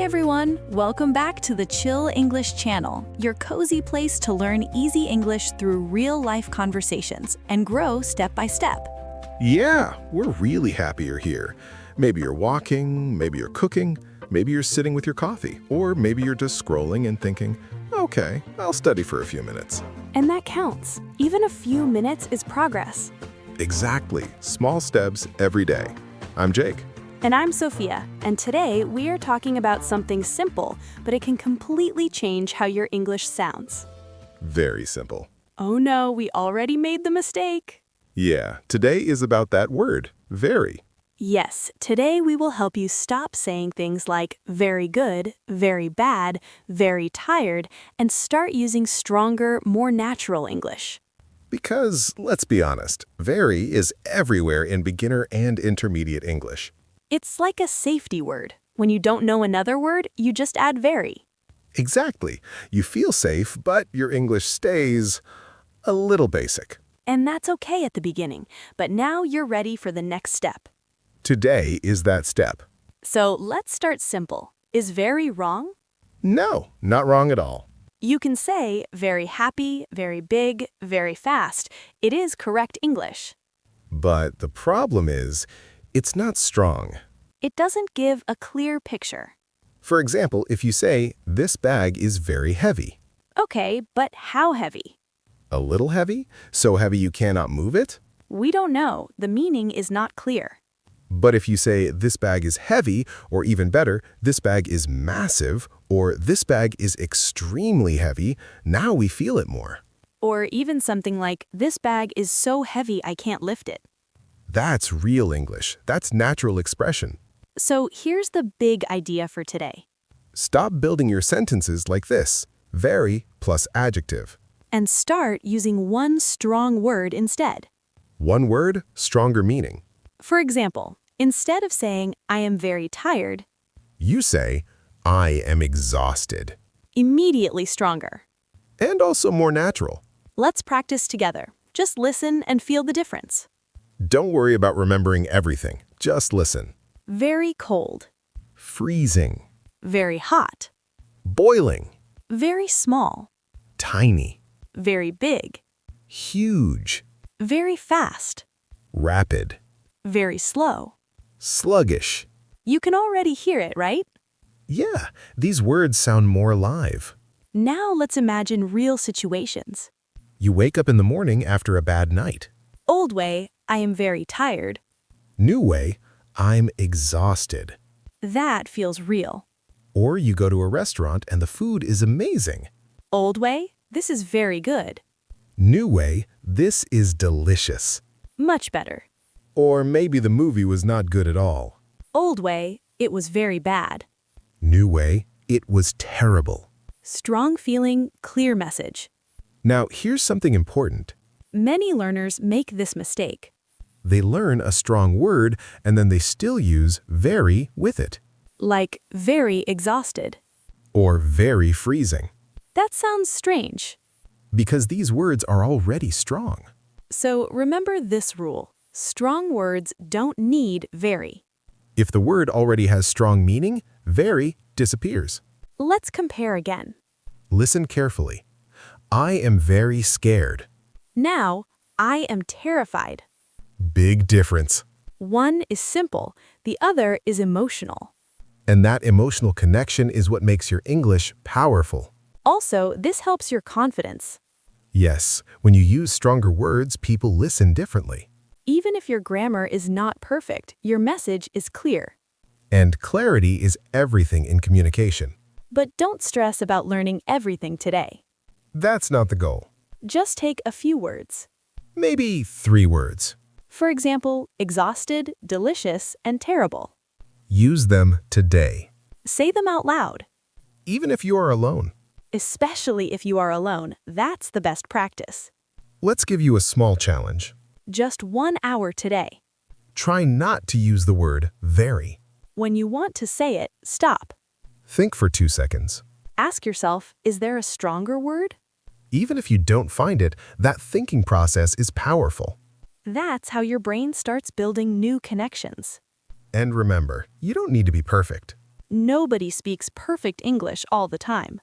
everyone! Welcome back to the Chill English channel, your cozy place to learn easy English through real-life conversations and grow step by step. Yeah, we're really happy you're here. Maybe you're walking, maybe you're cooking, maybe you're sitting with your coffee, or maybe you're just scrolling and thinking, okay, I'll study for a few minutes. And that counts. Even a few minutes is progress. Exactly. Small steps every day. I'm Jake. And I'm Sophia, and today we are talking about something simple, but it can completely change how your English sounds. Very simple. Oh no, we already made the mistake. Yeah, today is about that word, very. Yes, today we will help you stop saying things like very good, very bad, very tired, and start using stronger, more natural English. Because, let's be honest, very is everywhere in beginner and intermediate English. It's like a safety word. When you don't know another word, you just add very. Exactly. You feel safe, but your English stays a little basic. And that's okay at the beginning, but now you're ready for the next step. Today is that step. So let's start simple. Is very wrong? No, not wrong at all. You can say very happy, very big, very fast. It is correct English. But the problem is, it's not strong. It doesn't give a clear picture. For example, if you say, this bag is very heavy. Okay, but how heavy? A little heavy? So heavy you cannot move it? We don't know. The meaning is not clear. But if you say, this bag is heavy, or even better, this bag is massive, or this bag is extremely heavy, now we feel it more. Or even something like, this bag is so heavy I can't lift it. That's real English. That's natural expression. So here's the big idea for today. Stop building your sentences like this, very plus adjective. And start using one strong word instead. One word, stronger meaning. For example, instead of saying, I am very tired, You say, I am exhausted. immediately stronger. And also more natural. Let's practice together. Just listen and feel the difference. Don't worry about remembering everything. Just listen. Very cold. Freezing. Very hot. Boiling. Very small. Tiny. Very big. Huge. Very fast. Rapid. Very slow. Sluggish. You can already hear it, right? Yeah, these words sound more alive. Now let's imagine real situations. You wake up in the morning after a bad night. Old way, I am very tired. New way, I'm exhausted. That feels real. Or you go to a restaurant and the food is amazing. Old way, this is very good. New way, this is delicious. Much better. Or maybe the movie was not good at all. Old way, it was very bad. New way, it was terrible. Strong feeling, clear message. Now, here's something important. Many learners make this mistake. They learn a strong word and then they still use very with it. Like very exhausted. Or very freezing. That sounds strange. Because these words are already strong. So remember this rule. Strong words don't need very. If the word already has strong meaning, very disappears. Let's compare again. Listen carefully. I am very scared. Now, I am terrified. Big difference. One is simple, the other is emotional. And that emotional connection is what makes your English powerful. Also, this helps your confidence. Yes, when you use stronger words, people listen differently. Even if your grammar is not perfect, your message is clear. And clarity is everything in communication. But don't stress about learning everything today. That's not the goal. Just take a few words. Maybe 3 words. For example, exhausted, delicious, and terrible. Use them today. Say them out loud. Even if you are alone. Especially if you are alone, that's the best practice. Let's give you a small challenge. Just 1 hour today. Try not to use the word very. When you want to say it, stop. Think for 2 seconds. Ask yourself, is there a stronger word? Even if you don't find it, that thinking process is powerful. That's how your brain starts building new connections. And remember, you don't need to be perfect. Nobody speaks perfect English all the time.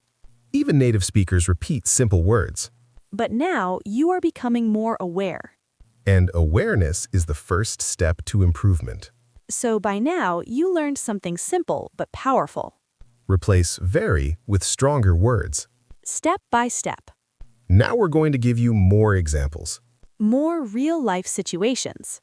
Even native speakers repeat simple words. But now you are becoming more aware. And awareness is the first step to improvement. So by now, you learned something simple but powerful. Replace very with stronger words. Step by step. Now we're going to give you more examples. More real-life situations.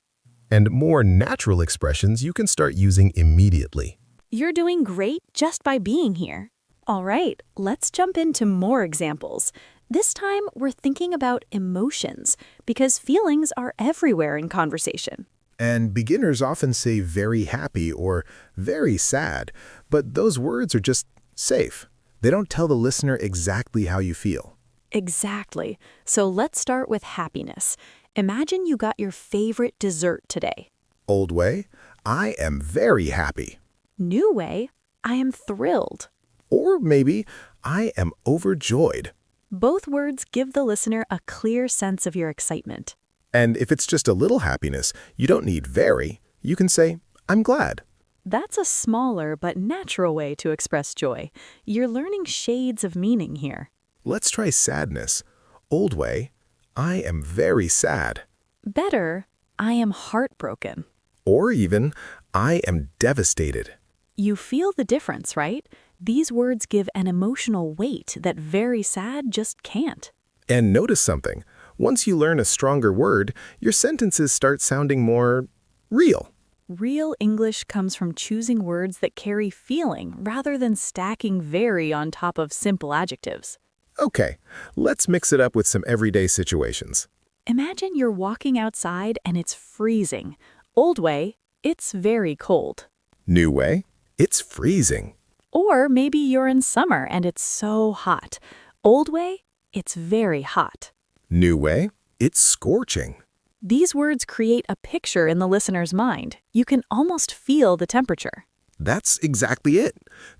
And more natural expressions you can start using immediately. You're doing great just by being here. All right, let's jump into more examples. This time, we're thinking about emotions, because feelings are everywhere in conversation. And beginners often say very happy or very sad, but those words are just safe. They don't tell the listener exactly how you feel. Exactly. So let's start with happiness. Imagine you got your favorite dessert today. Old way, I am very happy. New way, I am thrilled. Or maybe, I am overjoyed. Both words give the listener a clear sense of your excitement. And if it's just a little happiness, you don't need very. You can say, I'm glad. That's a smaller but natural way to express joy. You're learning shades of meaning here. Let's try sadness. Old way, I am very sad. Better, I am heartbroken. Or even, I am devastated. You feel the difference, right? These words give an emotional weight that very sad just can't. And notice something. Once you learn a stronger word, your sentences start sounding more real. Real English comes from choosing words that carry feeling rather than stacking very on top of simple adjectives. Okay, let's mix it up with some everyday situations. Imagine you're walking outside and it's freezing. Old way, it's very cold. New way, it's freezing. Or maybe you're in summer and it's so hot. Old way, it's very hot. New way, it's scorching. These words create a picture in the listener's mind. You can almost feel the temperature. That's exactly it.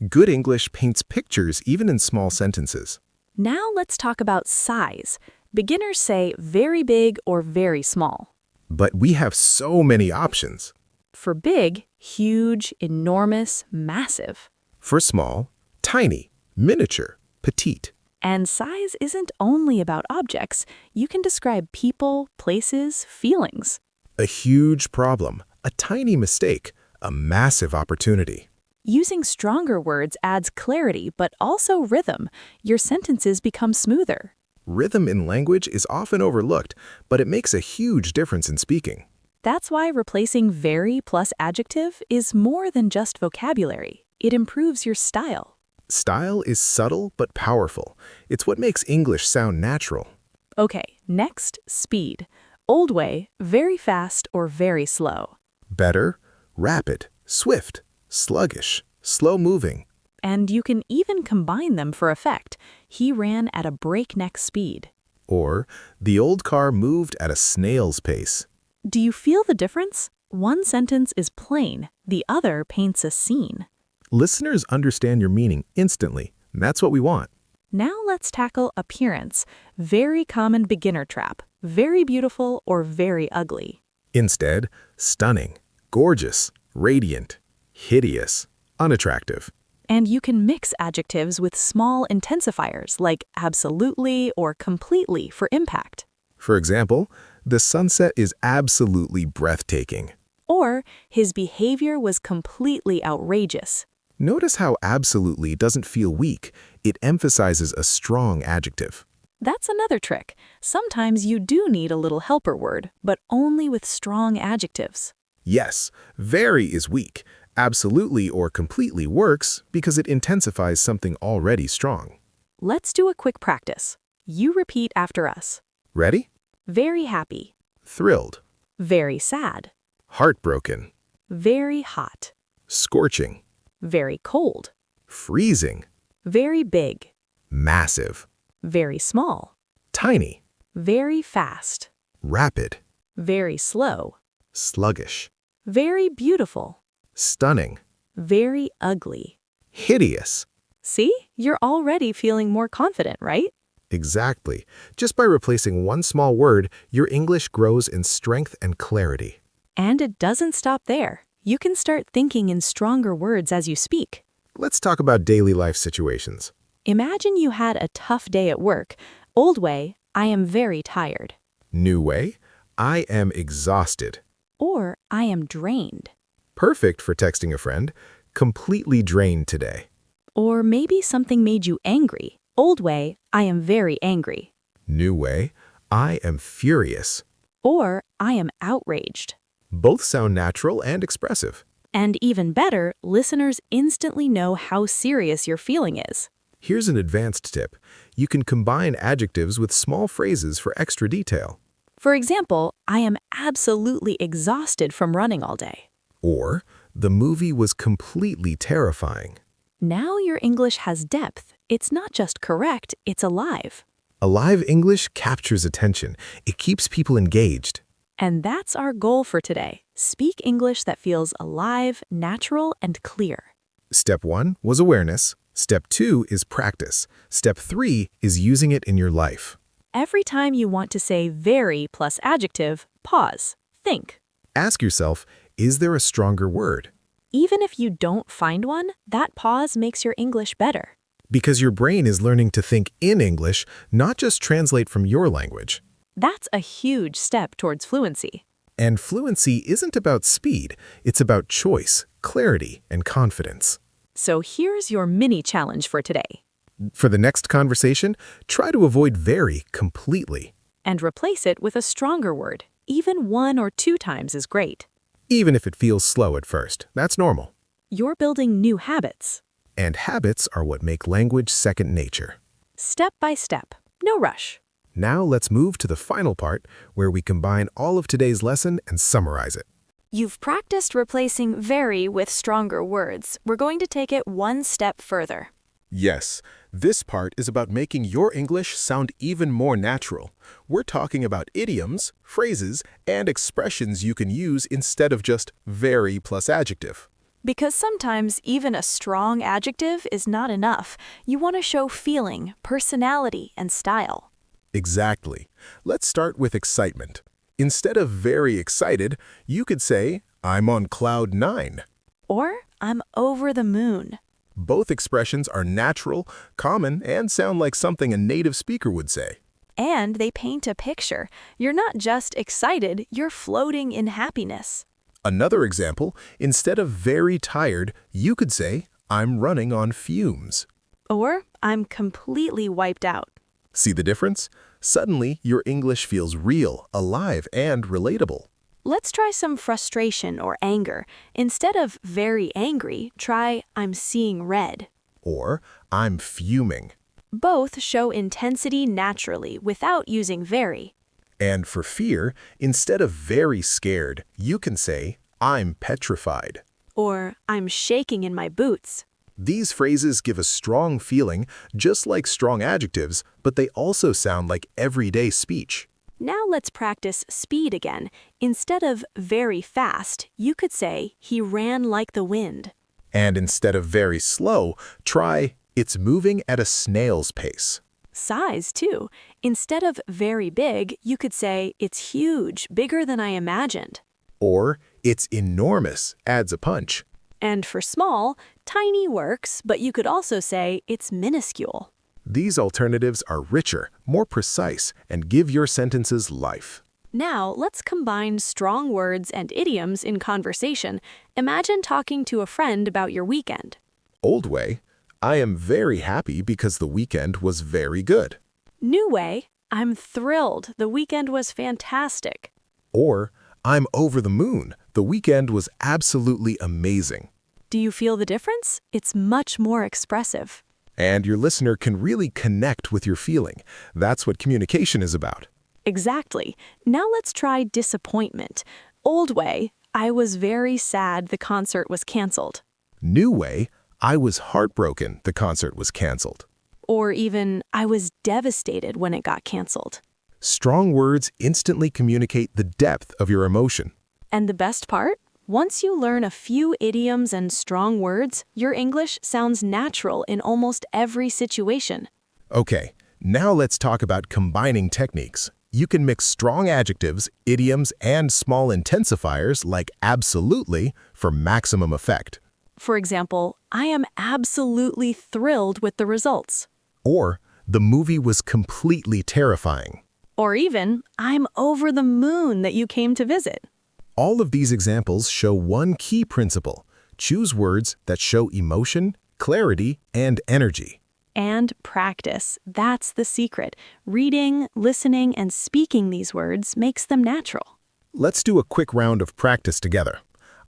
Good English paints pictures even in small sentences. Now let's talk about size. Beginners say very big or very small. But we have so many options. For big, huge, enormous, massive. For small, tiny, miniature, petite. And size isn't only about objects. You can describe people, places, feelings. A huge problem, a tiny mistake, a massive opportunity. Using stronger words adds clarity but also rhythm. Your sentences become smoother. Rhythm in language is often overlooked, but it makes a huge difference in speaking. That's why replacing very plus adjective is more than just vocabulary. It improves your style. Style is subtle but powerful. It's what makes English sound natural. Okay, next, speed. Old way, very fast or very slow. Better, rapid, swift, sluggish, slow-moving. And you can even combine them for effect. He ran at a breakneck speed. Or, the old car moved at a snail's pace. Do you feel the difference? One sentence is plain, the other paints a scene. Listeners understand your meaning instantly. That's what we want. Now let's tackle appearance. Very common beginner trap. Very beautiful or very ugly. Instead, stunning, gorgeous, radiant, hideous, unattractive. And you can mix adjectives with small intensifiers like absolutely or completely for impact. For example, the sunset is absolutely breathtaking. Or his behavior was completely outrageous. Notice how absolutely doesn't feel weak. It emphasizes a strong adjective. That's another trick. Sometimes you do need a little helper word, but only with strong adjectives. Yes, very is weak. Absolutely or completely works because it intensifies something already strong. Let's do a quick practice. You repeat after us. Ready? Very happy. Thrilled. Very sad. Heartbroken. Very hot. Scorching. Very cold. Freezing. Very big. Massive. Very small. Tiny. Very fast. Rapid. Very slow. Sluggish. Very beautiful. Stunning. Very ugly. Hideous. See? You're already feeling more confident, right? Exactly. Just by replacing one small word, your English grows in strength and clarity. And it doesn't stop there. You can start thinking in stronger words as you speak. let's talk about daily life situations. Imagine you had a tough day at work. Old way, I am very tired. New way, I am exhausted. Or I am drained. Perfect for texting a friend, completely drained today. Or maybe something made you angry. Old way, I am very angry. New way, I am furious. Or I am outraged. Both sound natural and expressive. And even better, listeners instantly know how serious your feeling is. Here's an advanced tip. You can combine adjectives with small phrases for extra detail. For example, I am absolutely exhausted from running all day. Or, the movie was completely terrifying. Now your English has depth. It's not just correct, it's alive. Alive English captures attention. It keeps people engaged. And that's our goal for today. Speak English that feels alive, natural, and clear. Step 1 was awareness. Step 2 is practice. Step 3 is using it in your life. Every time you want to say very plus adjective, pause. Think. Ask yourself, is there a stronger word? Even if you don't find one, that pause makes your English better. Because your brain is learning to think in English, not just translate from your language. That's a huge step towards fluency. And fluency isn't about speed, it's about choice, clarity, and confidence. So here's your mini challenge for today. For the next conversation, try to avoid very completely. And replace it with a stronger word. Even 1 or 2 times is great. Even if it feels slow at first, that's normal. You're building new habits. And habits are what make language second nature. Step by step. No rush. Now let's move to the final part, where we combine all of today's lesson and summarize it. You've practiced replacing very with stronger words. We're going to take it one step further. Yes, this part is about making your English sound even more natural. We're talking about idioms, phrases, and expressions you can use instead of just very plus adjective. Because sometimes even a strong adjective is not enough. You want to show feeling, personality, and style. Exactly. Let's start with excitement. Instead of very excited, you could say, I'm on cloud 9. Or, I'm over the moon. Both expressions are natural, common, and sound like something a native speaker would say. And they paint a picture. You're not just excited, you're floating in happiness. Another example, instead of very tired, you could say, I'm running on fumes. Or, I'm completely wiped out. See the difference? Suddenly, your English feels real, alive, and relatable. Let's try some frustration or anger. Instead of very angry, try I'm seeing red. Or, I'm fuming. Both show intensity naturally without using very. And for fear, instead of very scared, you can say, I'm petrified. Or I'm shaking in my boots. These phrases give a strong feeling, just like strong adjectives, but they also sound like everyday speech. Now let's practice speed again. Instead of very fast, you could say he ran like the wind. And instead of very slow, try, it's moving at a snail's pace. Size, too. Instead of very big, you could say it's huge, bigger than I imagined. Or, it's enormous, adds a punch. And for small, tiny works, but you could also say it's minuscule. These alternatives are richer, more precise, and give your sentences life. Now, let's combine strong words and idioms in conversation. Imagine talking to a friend about your weekend. Old way, I am very happy because the weekend was very good. New way, I'm thrilled. The weekend was fantastic. Or, I'm over the moon. The weekend was absolutely amazing. Do you feel the difference? It's much more expressive. And your listener can really connect with your feeling. That's what communication is about. Exactly. Now let's try disappointment. Old way, I was very sad the concert was canceled. New way, I was heartbroken the concert was canceled. Or even, I was devastated when it got canceled. Strong words instantly communicate the depth of your emotion. And the best part? Once you learn a few idioms and strong words, your English sounds natural in almost every situation. Okay, now let's talk about combining techniques. You can mix strong adjectives, idioms, and small intensifiers like absolutely for maximum effect. For example, I am absolutely thrilled with the results. Or, the movie was completely terrifying. Or even, I'm over the moon that you came to visit. All of these examples show one key principle. Choose words that show emotion, clarity, and energy. And practice. That's the secret. Reading, listening, and speaking these words makes them natural. Let's do a quick round of practice together.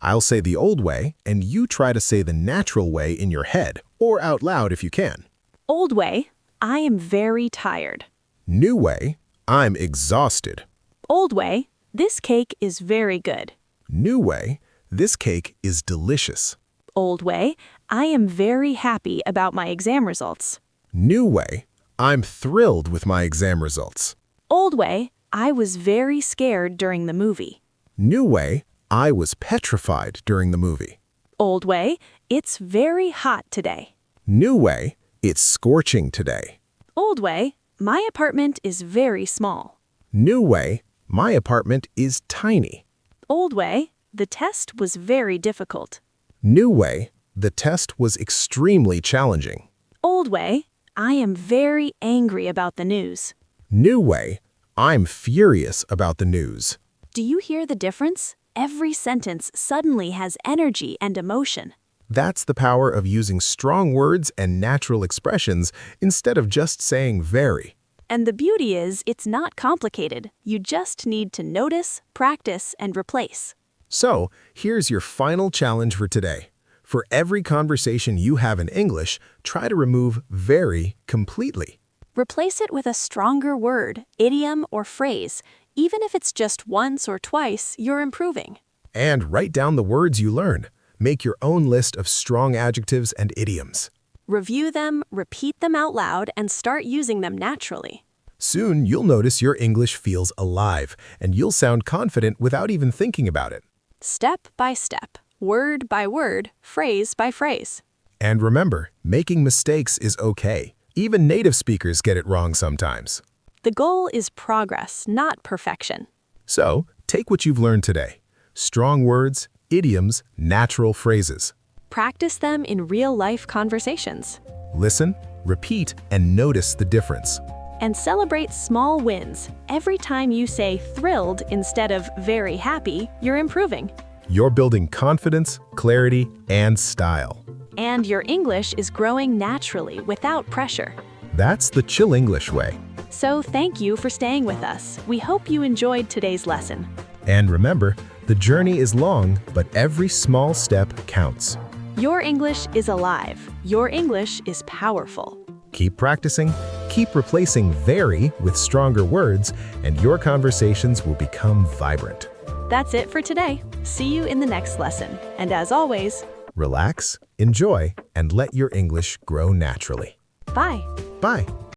I'll say the old way, and you try to say the natural way in your head, or out loud if you can. Old way, I am very tired. New way, I'm exhausted. Old way, this cake is very good. New way, this cake is delicious. Old way, I am very happy about my exam results. New way, I'm thrilled with my exam results. Old way, I was very scared during the movie. New way, I was petrified during the movie. Old way, it's very hot today. New way, it's scorching today. Old way, my apartment is very small. New way, my apartment is tiny. Old way, the test was very difficult. New way, the test was extremely challenging. Old way, I am very angry about the news. New way, I'm furious about the news. Do you hear the difference? Every sentence suddenly has energy and emotion. That's the power of using strong words and natural expressions instead of just saying very. And the beauty is, it's not complicated. You just need to notice, practice, and replace. So, here's your final challenge for today. For every conversation you have in English, try to remove very completely. Replace it with a stronger word, idiom, or phrase. Even if it's just once or twice, you're improving. And write down the words you learn. Make your own list of strong adjectives and idioms. Review them, repeat them out loud, and start using them naturally. Soon, you'll notice your English feels alive, and you'll sound confident without even thinking about it. Step by step, word by word, phrase by phrase. And remember, making mistakes is okay. Even native speakers get it wrong sometimes. The goal is progress, not perfection. So, take what you've learned today. Strong words, idioms, natural phrases. Practice them in real-life conversations. Listen, repeat, and notice the difference. And celebrate small wins. Every time you say thrilled instead of very happy, you're improving. You're building confidence, clarity, and style. And your English is growing naturally without pressure. That's the Chill English way. So thank you for staying with us. We hope you enjoyed today's lesson. And remember, the journey is long, but every small step counts. Your English is alive. Your English is powerful. Keep practicing, keep replacing very with stronger words, and your conversations will become vibrant. That's it for today. See you in the next lesson. And as always, Relax, enjoy, and let your English grow naturally. bye. Bye.